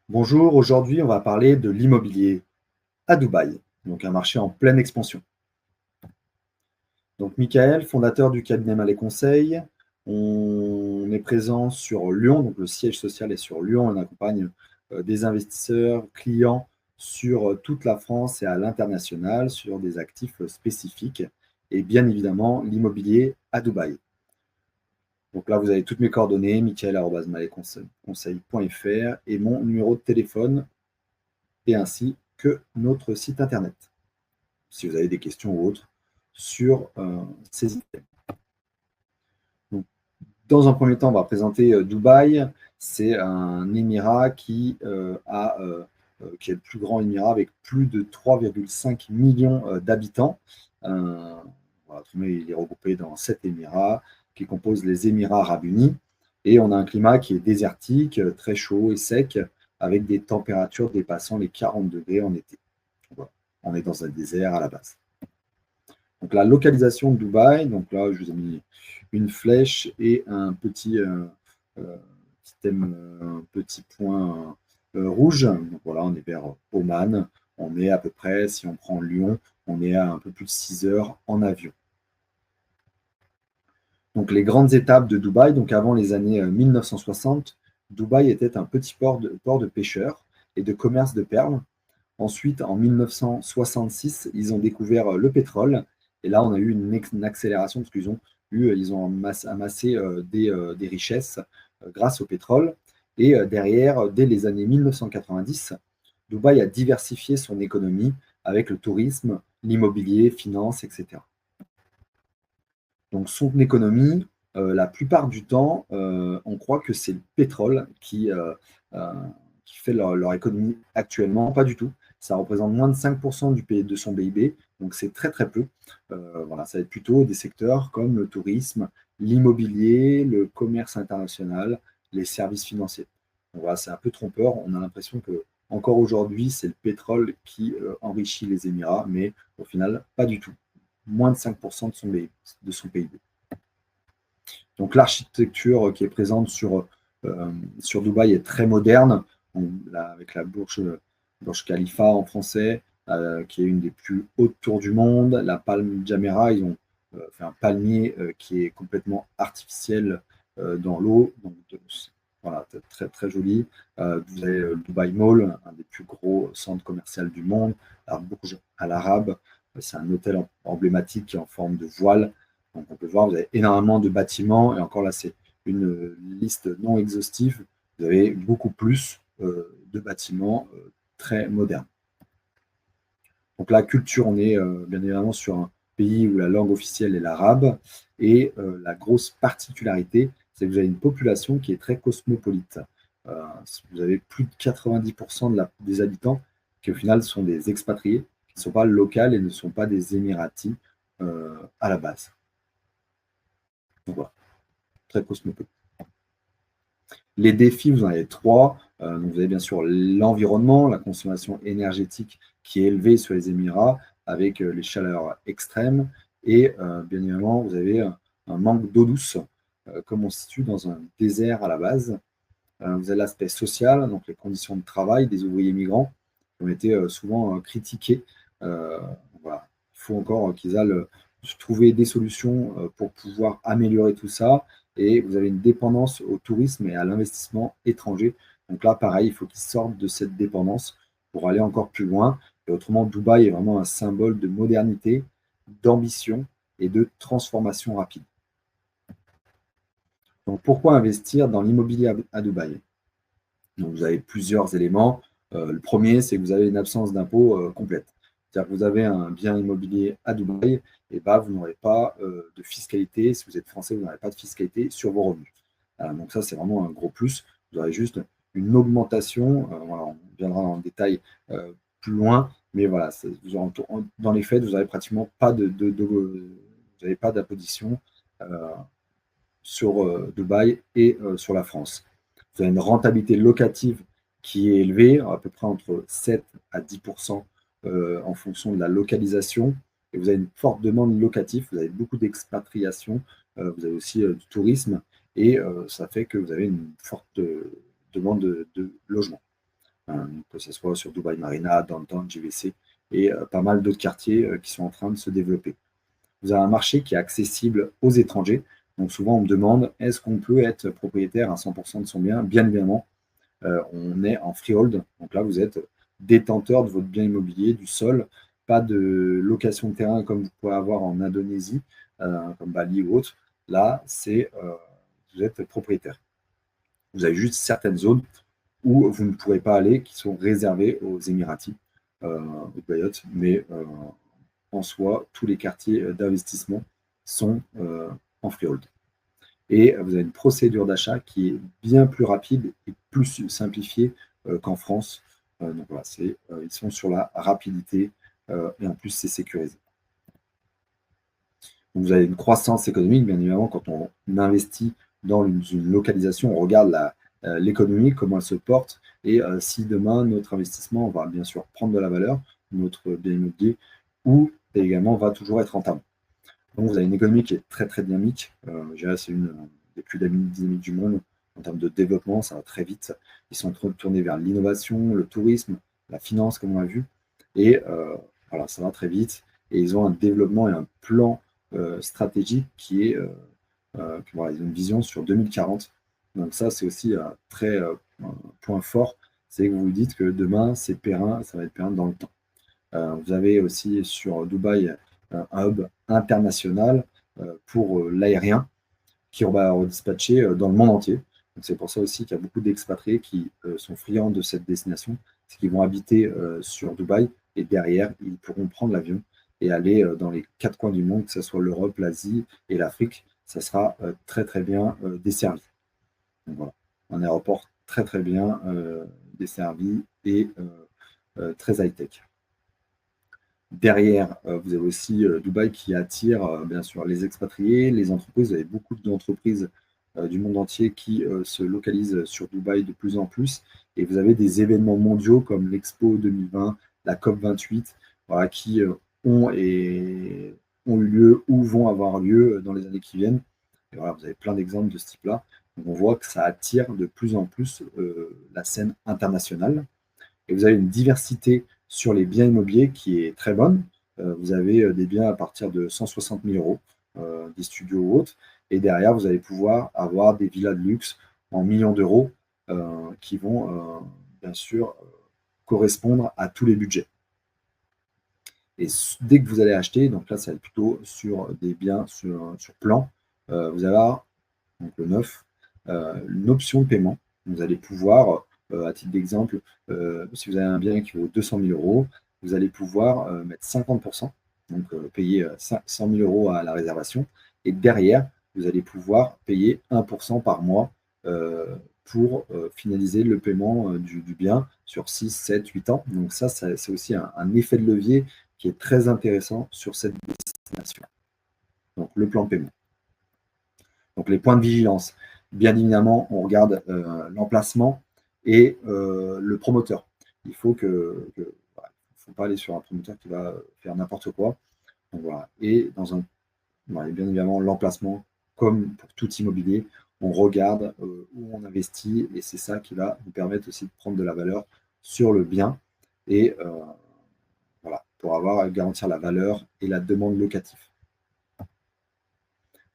Bonjour, aujourd'hui on va parler de l'immobilier à Dubaï, donc un marché en pleine expansion. Donc Michael, fondateur du cabinet Malais Conseil, on est présent sur Lyon, donc le siège social est sur Lyon, on accompagne des investisseurs, clients sur toute la France et à l'international sur des actifs spécifiques et bien évidemment l'immobilier à Dubaï. Donc là, vous avez toutes mes coordonnées, michael@maletconseil.fr et mon numéro de téléphone et ainsi que notre site internet, si vous avez des questions ou autres sur ces items. Donc, dans un premier temps, on va présenter Dubaï. C'est un émirat qui est le plus grand émirat avec plus de 3,5 millions d'habitants. Voilà, il est regroupé dans 7 émirats qui composent les Émirats arabes unis. Et on a un climat qui est désertique, très chaud et sec, avec des températures dépassant les 40 degrés en été. Voilà. On est dans un désert à la base. Donc la localisation de Dubaï, donc là je vous ai mis une flèche et un petit point rouge. Donc voilà, on est vers Oman. On est à peu près, si on prend Lyon, on est à un peu plus de 6 heures en avion. Donc les grandes étapes de Dubaï, donc avant les années 1960, Dubaï était un petit port de pêcheurs et de commerce de perles. Ensuite, en 1966, ils ont découvert le pétrole. Et là, on a eu une accélération parce ils ont amassé des richesses grâce au pétrole. Et derrière, dès les années 1990, Dubaï a diversifié son économie avec le tourisme, l'immobilier, finance, etc. Donc son économie, la plupart du temps, on croit que c'est le pétrole euh, qui fait leur économie actuellement. Pas du tout. Ça représente moins de 5% de son PIB, donc c'est très très peu. Voilà, ça va être plutôt des secteurs comme le tourisme, l'immobilier, le commerce international, les services financiers. Donc voilà, c'est un peu trompeur. On a l'impression que encore aujourd'hui, c'est le pétrole qui enrichit les Émirats, mais au final, pas du tout. Moins de 5% de son PIB. Donc l'architecture qui est présente sur Dubaï est très moderne, avec la Burj Khalifa en français, qui est une des plus hautes tours du monde. La Palme Jumeirah, ils ont fait un palmier qui est complètement artificiel dans l'eau. Donc voilà, très très joli. Vous avez le Dubai Mall, un des plus gros centres commerciaux du monde, la Burj Al Arab. C'est un hôtel emblématique qui est en forme de voile. Donc on peut voir, vous avez énormément de bâtiments, et encore là, c'est une liste non exhaustive. Vous avez beaucoup plus de bâtiments très modernes. Donc la culture, on est bien évidemment sur un pays où la langue officielle est l'arabe, et la grosse particularité, c'est que vous avez une population qui est très cosmopolite. Euh, Vous avez plus de 90% des habitants qui au final sont des expatriés, qui ne sont pas locaux et ne sont pas des Émiratis à la base. Donc voilà, très cosmopolite. Les défis, vous en avez trois. Donc vous avez bien sûr l'environnement, la consommation énergétique qui est élevée sur les Émirats avec les chaleurs extrêmes. Et bien évidemment, vous avez un manque d'eau douce, comme on se situe dans un désert à la base. Vous avez l'aspect social, donc les conditions de travail des ouvriers migrants qui ont été souvent critiquées. Euh, voilà. Il faut encore qu'ils aillent trouver des solutions pour pouvoir améliorer tout ça. Et vous avez une dépendance au tourisme et à l'investissement étranger. Donc là, pareil, il faut qu'ils sortent de cette dépendance pour aller encore plus loin. Et autrement, Dubaï est vraiment un symbole de modernité, d'ambition et de transformation rapide. Donc pourquoi investir dans l'immobilier à Dubaï? Donc, vous avez plusieurs éléments. Le premier, c'est que vous avez une absence d'impôt complète. C'est-à-dire que vous avez un bien immobilier à Dubaï, et bah, vous n'aurez pas de fiscalité. Si vous êtes français, vous n'aurez pas de fiscalité sur vos revenus. Donc ça, c'est vraiment un gros plus. Vous aurez juste une augmentation. Voilà, on viendra en détail plus loin. Mais voilà, dans les faits, vous n'avez pratiquement pas vous n'avez pas d'imposition euh, sur Dubaï et sur la France. Vous avez une rentabilité locative qui est élevée, à peu près entre 7 à 10% en fonction de la localisation. Et vous avez une forte demande locative, vous avez beaucoup d'expatriation, vous avez aussi du tourisme, et ça fait que vous avez une forte demande de logement. que ce soit sur Dubaï Marina, Downtown, JVC et pas mal d'autres quartiers qui sont en train de se développer. Vous avez un marché qui est accessible aux étrangers. Donc souvent, on me demande, est-ce qu'on peut être propriétaire à 100% de son bien? Bien évidemment, on est en freehold. Donc là, vous êtes détenteur de votre bien immobilier, du sol, pas de location de terrain comme vous pouvez avoir en Indonésie, comme Bali ou autre. Là, vous êtes propriétaire. Vous avez juste certaines zones où vous ne pourrez pas aller, qui sont réservées aux Émiratis, aux Dubaïotes, mais en soi, tous les quartiers d'investissement sont en freehold. Et vous avez une procédure d'achat qui est bien plus rapide et plus simplifiée qu'en France. Donc voilà, ils sont sur la rapidité et en plus c'est sécurisé. Donc vous avez une croissance économique, bien évidemment, quand on investit dans une localisation, on regarde l'économie, comment elle se porte, et si demain notre investissement va bien sûr prendre de la valeur, notre bien immobilier, ou également va toujours être rentable. Donc vous avez une économie qui est très très dynamique. Je dirais c'est une des plus dynamiques du monde en termes de développement, ça va très vite. Ils sont tournés vers l'innovation, le tourisme, la finance, comme on l'a vu. Et voilà, ça va très vite. Et ils ont un développement et un plan stratégique qui est, voilà, ils ont une vision sur 2040. Donc ça, c'est aussi un point fort, c'est que vous vous dites que demain, c'est périn, ça va être périn dans le temps. Vous avez aussi sur Dubaï un hub international pour l'aérien qui va redispatcher dans le monde entier. Donc c'est pour ça aussi qu'il y a beaucoup d'expatriés qui sont friands de cette destination, c'est qu'ils vont habiter sur Dubaï et derrière, ils pourront prendre l'avion et aller dans les quatre coins du monde, que ce soit l'Europe, l'Asie et l'Afrique. Ça sera très très bien desservi. Donc voilà, un aéroport très très bien desservi et très high-tech. Derrière, vous avez aussi Dubaï qui attire bien sûr les expatriés, les entreprises. Vous avez beaucoup d'entreprises du monde entier qui se localisent sur Dubaï de plus en plus. Et vous avez des événements mondiaux comme l'Expo 2020, la COP 28, voilà, qui ont eu lieu ou vont avoir lieu dans les années qui viennent. Et voilà, vous avez plein d'exemples de ce type-là. Donc on voit que ça attire de plus en plus la scène internationale. Et vous avez une diversité sur les biens immobiliers qui est très bonne. Vous avez des biens à partir de 160 000 euros, des studios ou autres. Et derrière, vous allez pouvoir avoir des villas de luxe en millions d'euros qui vont bien sûr correspondre à tous les budgets. Et dès que vous allez acheter, donc là, ça va être plutôt sur des biens sur plan, vous allez avoir donc le neuf, une option de paiement. Vous allez pouvoir, à titre d'exemple, si vous avez un bien qui vaut 200 000 euros, vous allez pouvoir mettre 50%, donc payer 100 000 euros à la réservation. Et derrière, vous allez pouvoir payer 1% par mois pour finaliser le paiement du bien sur 6, 7, 8 ans. Donc ça, c'est aussi un effet de levier qui est très intéressant sur cette destination. Donc le plan de paiement. Donc les points de vigilance. Bien évidemment, on regarde l'emplacement et le promoteur. Il faut faut pas aller sur un promoteur qui va faire n'importe quoi. Donc, voilà. Et bien évidemment, l'emplacement, comme pour tout immobilier, on regarde où on investit et c'est ça qui va nous permettre aussi de prendre de la valeur sur le bien et voilà, pour garantir la valeur et la demande locative.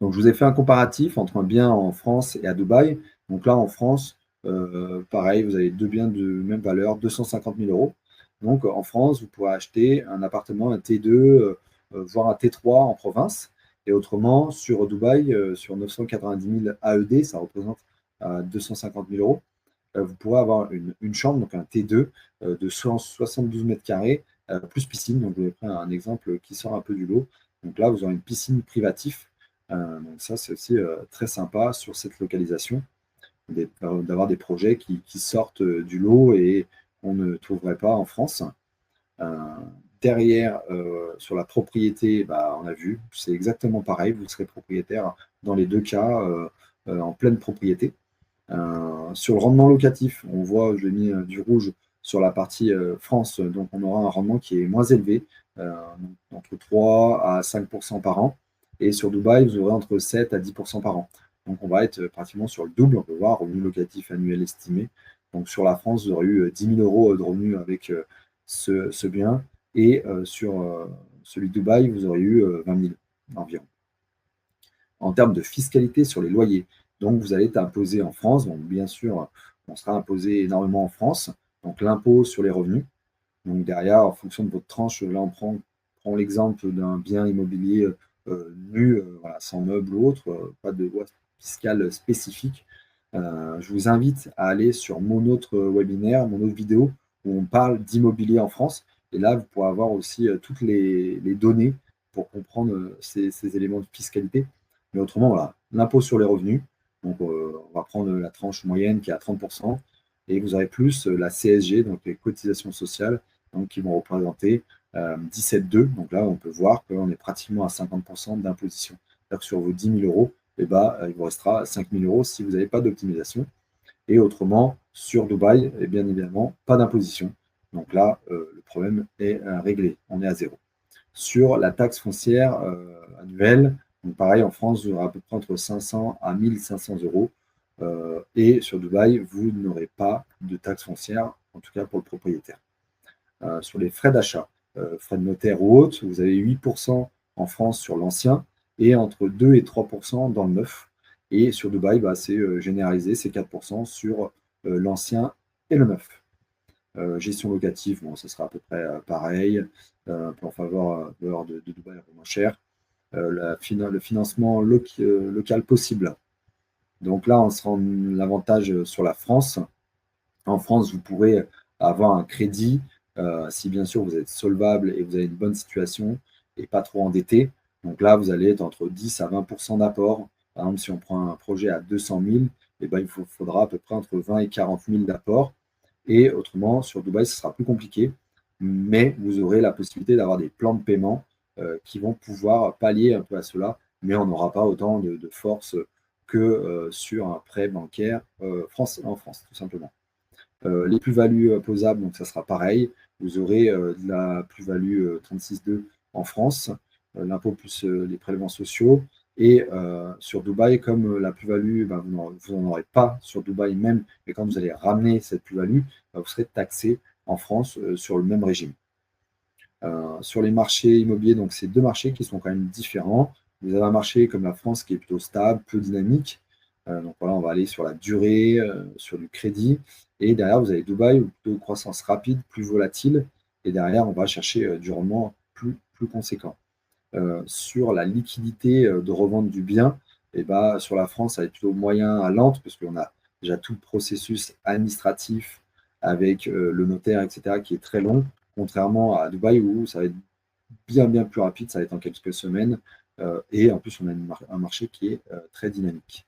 Donc, je vous ai fait un comparatif entre un bien en France et à Dubaï. Donc là, en France, pareil, vous avez deux biens de même valeur, 250 000 euros. Donc, en France, vous pourrez acheter un appartement, un T2, voire un T3 en province. Et autrement, sur Dubaï, sur 990 000 AED, ça représente 250 000 euros, vous pourrez avoir une chambre, donc un T2 de 172 mètres carrés, plus piscine. Donc, je vous ai pris un exemple qui sort un peu du lot. Donc là, vous aurez une piscine privative. Donc ça, c'est aussi très sympa sur cette localisation, d'avoir des projets qui sortent du lot et on ne trouverait pas en France. Derrière, sur la propriété, on a vu, c'est exactement pareil, vous serez propriétaire dans les deux cas en pleine propriété. Sur le rendement locatif, on voit, je l'ai mis du rouge sur la partie France, donc on aura un rendement qui est moins élevé, entre 3 à 5% par an. Et sur Dubaï, vous aurez entre 7 à 10% par an. Donc on va être pratiquement sur le double. On peut voir revenu locatif annuel estimé Donc sur la France, vous aurez eu 10 000 euros de revenus avec ce bien. Et sur celui de Dubaï, vous aurez eu 20 000 environ. En termes de fiscalité sur les loyers, donc vous allez être imposé en France. Donc bien sûr, on sera imposé énormément en France. Donc l'impôt sur les revenus. Donc derrière, en fonction de votre tranche, là on prend l'exemple d'un bien immobilier nu, voilà, sans meubles ou autre, pas de loi fiscale spécifique. Je vous invite à aller sur mon autre webinaire, mon autre vidéo, où on parle d'immobilier en France. Et là, vous pourrez avoir aussi toutes les données pour comprendre ces éléments de fiscalité. Mais autrement, voilà, l'impôt sur les revenus. Donc, on va prendre la tranche moyenne qui est à 30%. Et vous aurez plus la CSG, donc les cotisations sociales, donc, qui vont représenter 17,2. Donc là, on peut voir qu'on est pratiquement à 50% d'imposition. C'est-à-dire que sur vos 10 000 euros, eh ben, il vous restera 5 000 euros si vous n'avez pas d'optimisation. Et autrement, sur Dubaï, et bien évidemment, pas d'imposition. Donc là, le problème est réglé. On est à zéro. Sur la taxe foncière annuelle, donc pareil, en France, vous aurez à peu près entre 500 à 1 500 euros. Et sur Dubaï, vous n'aurez pas de taxe foncière, en tout cas pour le propriétaire. Sur les frais d'achat, frais de notaire ou autres, vous avez 8% en France sur l'ancien et entre 2 et 3% dans le neuf. Et sur Dubaï, c'est généralisé, c'est 4% sur l'ancien et le neuf. Gestion locative, bon, ça sera à peu près pareil, un peu en faveur de Dubaï, un peu moins cher. Le financement local possible. Donc là, on se rend l'avantage sur la France. En France, vous pourrez avoir un crédit si bien sûr vous êtes solvable et vous avez une bonne situation et pas trop endetté. Donc là, vous allez être entre 10 à 20% d'apport. Par exemple, si on prend un projet à 200 000, eh ben, il faudra à peu près entre 20 et 40 000 d'apport. Et autrement, sur Dubaï, ce sera plus compliqué, mais vous aurez la possibilité d'avoir des plans de paiement qui vont pouvoir pallier un peu à cela, mais on n'aura pas autant de force que sur un prêt bancaire en France, tout simplement. Les plus-values posables, donc ça sera pareil. Vous aurez de la plus-value 36,2 en France, l'impôt plus les prélèvements sociaux. Et sur Dubaï, comme la plus-value, vous n'en aurez pas sur Dubaï même, mais quand vous allez ramener cette plus-value, vous serez taxé en France sur le même régime. Sur les marchés immobiliers, donc c'est deux marchés qui sont quand même différents. Vous avez un marché comme la France qui est plutôt stable, peu dynamique. Donc voilà, on va aller sur la durée, sur du crédit. Et derrière, vous avez Dubaï, plutôt croissance rapide, plus volatile. Et derrière, on va chercher du rendement plus conséquent. Sur la liquidité de revente du bien, et sur la France, ça va être plutôt moyen à lente, parce qu'on a déjà tout le processus administratif avec le notaire, etc., qui est très long, contrairement à Dubaï où ça va être bien plus rapide, ça va être en quelques semaines. Et en plus, on a un marché qui est très dynamique.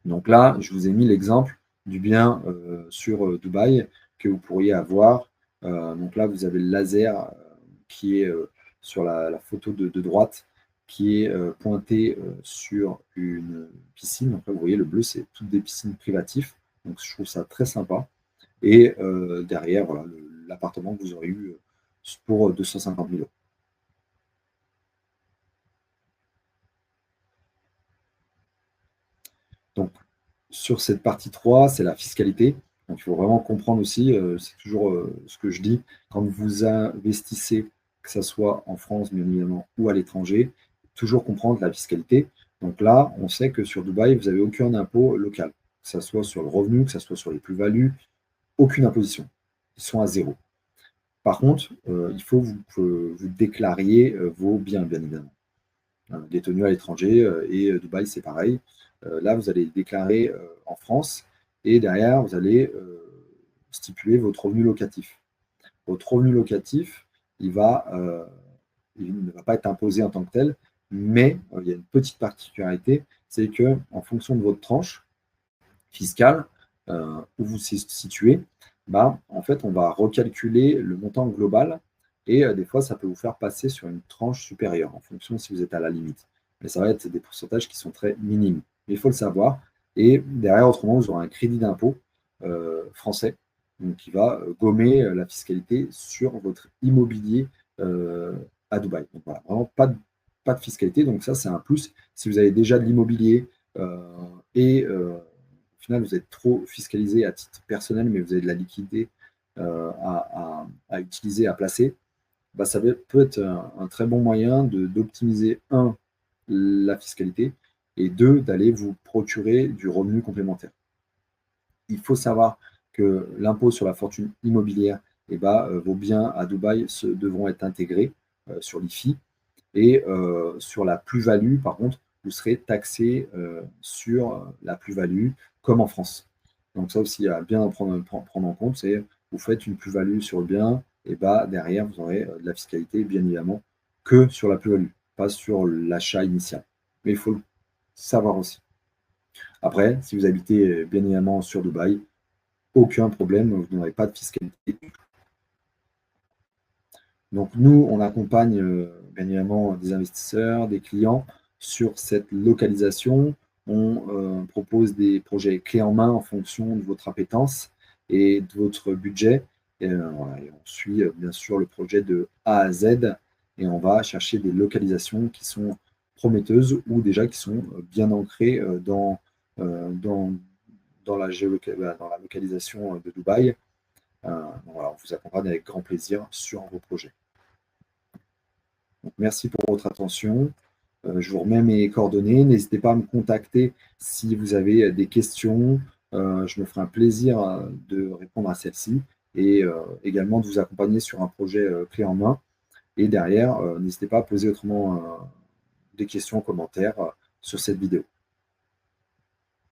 Donc là, je vous ai mis l'exemple du bien sur Dubaï que vous pourriez avoir. Donc là, vous avez le laser qui est sur la photo de droite, qui est pointé sur une piscine. Donc là, vous voyez, le bleu, c'est toutes des piscines privatives. Donc je trouve ça très sympa. Et derrière, voilà, l'appartement que vous aurez eu pour 250 000 euros. Donc, sur cette partie 3, c'est la fiscalité. Donc, il faut vraiment comprendre aussi, c'est toujours ce que je dis, quand vous investissez, que ce soit en France, bien évidemment, ou à l'étranger, toujours comprendre la fiscalité. Donc là, on sait que sur Dubaï, vous n'avez aucun impôt local, que ce soit sur le revenu, que ce soit sur les plus-values, aucune imposition. Ils sont à zéro. Par contre, il faut que vous déclariez vos biens, bien évidemment. Détenus à l'étranger, et Dubaï, c'est pareil. Là, vous allez déclarer en France et derrière, vous allez stipuler votre revenu locatif. Votre revenu locatif, il ne va pas être imposé en tant que tel, mais il y a une petite particularité, c'est que en fonction de votre tranche fiscale, où vous vous situez, en fait, on va recalculer le montant global et des fois, ça peut vous faire passer sur une tranche supérieure en fonction si vous êtes à la limite. Mais ça va être des pourcentages qui sont très minimes. Mais il faut le savoir. Et derrière, autrement, vous aurez un crédit d'impôt français donc, qui va gommer la fiscalité sur votre immobilier à Dubaï. Donc voilà, vraiment pas de fiscalité. Donc ça, c'est un plus. Si vous avez déjà de l'immobilier et final, vous êtes trop fiscalisé à titre personnel, mais vous avez de la liquidité à utiliser, à placer, bah, ça peut être un très bon moyen d'optimiser, un, la fiscalité, et deux, d'aller vous procurer du revenu complémentaire. Il faut savoir que l'impôt sur la fortune immobilière, vos biens à Dubaï devront être intégrés sur l'IFI. Et sur la plus-value, par contre, vous serez taxé sur la plus-value, comme en France. Donc ça aussi, à bien prendre en compte, c'est vous faites une plus-value sur le bien, et derrière, vous aurez de la fiscalité, bien évidemment, que sur la plus-value, pas sur l'achat initial. Mais il faut le savoir aussi. Après, si vous habitez bien évidemment sur Dubaï, aucun problème, vous n'aurez pas de fiscalité. Donc nous, on accompagne bien évidemment des investisseurs, des clients sur cette localisation. On propose des projets clés en main en fonction de votre appétence et de votre budget. Et, voilà, et on suit bien sûr le projet de A à Z et on va chercher des localisations qui sont prometteuses ou déjà qui sont bien ancrées dans dans la localisation de Dubaï. Voilà, on vous accompagne avec grand plaisir sur vos projets. Donc, merci pour votre attention. Je vous remets mes coordonnées. N'hésitez pas à me contacter si vous avez des questions. Je me ferai un plaisir de répondre à celles-ci et également de vous accompagner sur un projet clé en main. Et derrière, n'hésitez pas à poser autrement des questions en commentaire sur cette vidéo.